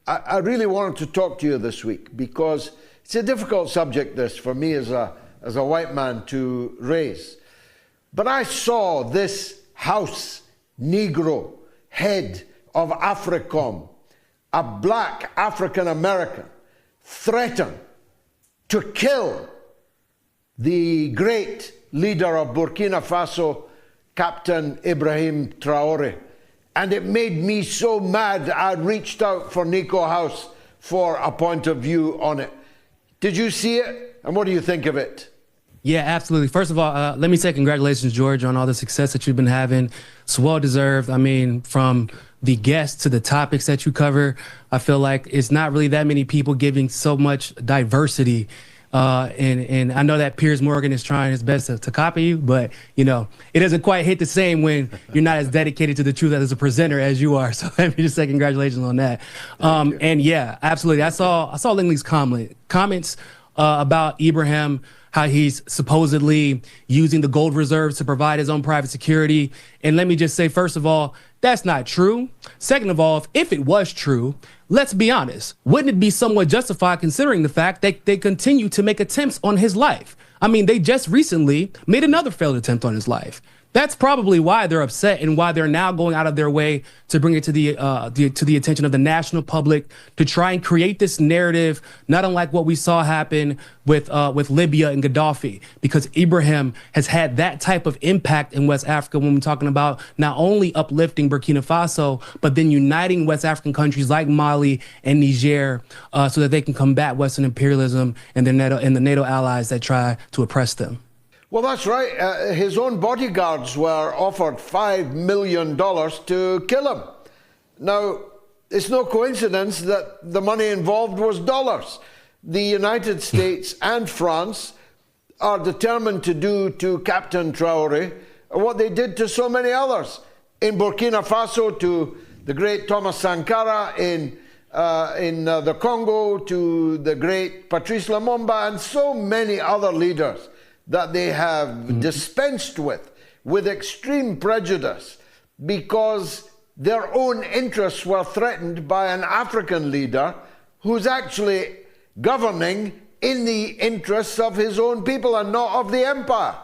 I really wanted to talk to you this week because it's a difficult subject, this, for me as a white man to raise. But I saw this House Negro head of AFRICOM, a black African American, threaten to kill the great leader of Burkina Faso, Captain Ibrahim Traore. And it made me so mad, I reached out for Nico House for a point of view on it. Did you see it? And what do you think of it? Yeah, absolutely. First of all, let me say congratulations, George, on all the success that you've been having. It's well-deserved. I mean, from the guests to the topics that you cover, I feel like it's not really that many people giving so much diversity. And I know that Piers Morgan is trying his best to copy you, but, you know, it doesn't quite hit the same when you're not as dedicated to the truth as a presenter as you are. So let me just say congratulations on that. And yeah, absolutely. I saw Lingley's comments about Ibrahim, how he's supposedly using the gold reserves to provide his own private security. And let me just say, first of all, that's not true. Second of all, if it was true, let's be honest, wouldn't it be somewhat justified considering the fact that they continue to make attempts on his life? I mean, they just recently made another failed attempt on his life. That's probably why they're upset and why they're now going out of their way to bring it to the attention of the national public to try and create this narrative, not unlike what we saw happen with Libya and Gaddafi, because Ibrahim has had that type of impact in West Africa when we're talking about not only uplifting Burkina Faso, but then uniting West African countries like Mali and Niger so that they can combat Western imperialism and the NATO allies that try to oppress them. Well, that's right. His own bodyguards were offered $5 million to kill him. Now, it's no coincidence that the money involved was dollars. The United States and France are determined to do to Captain Traore what they did to so many others. In Burkina Faso, to the great Thomas Sankara, in the Congo, to the great Patrice Lumumba, and so many other leaders that they have dispensed with extreme prejudice because their own interests were threatened by an African leader who's actually governing in the interests of his own people and not of the empire.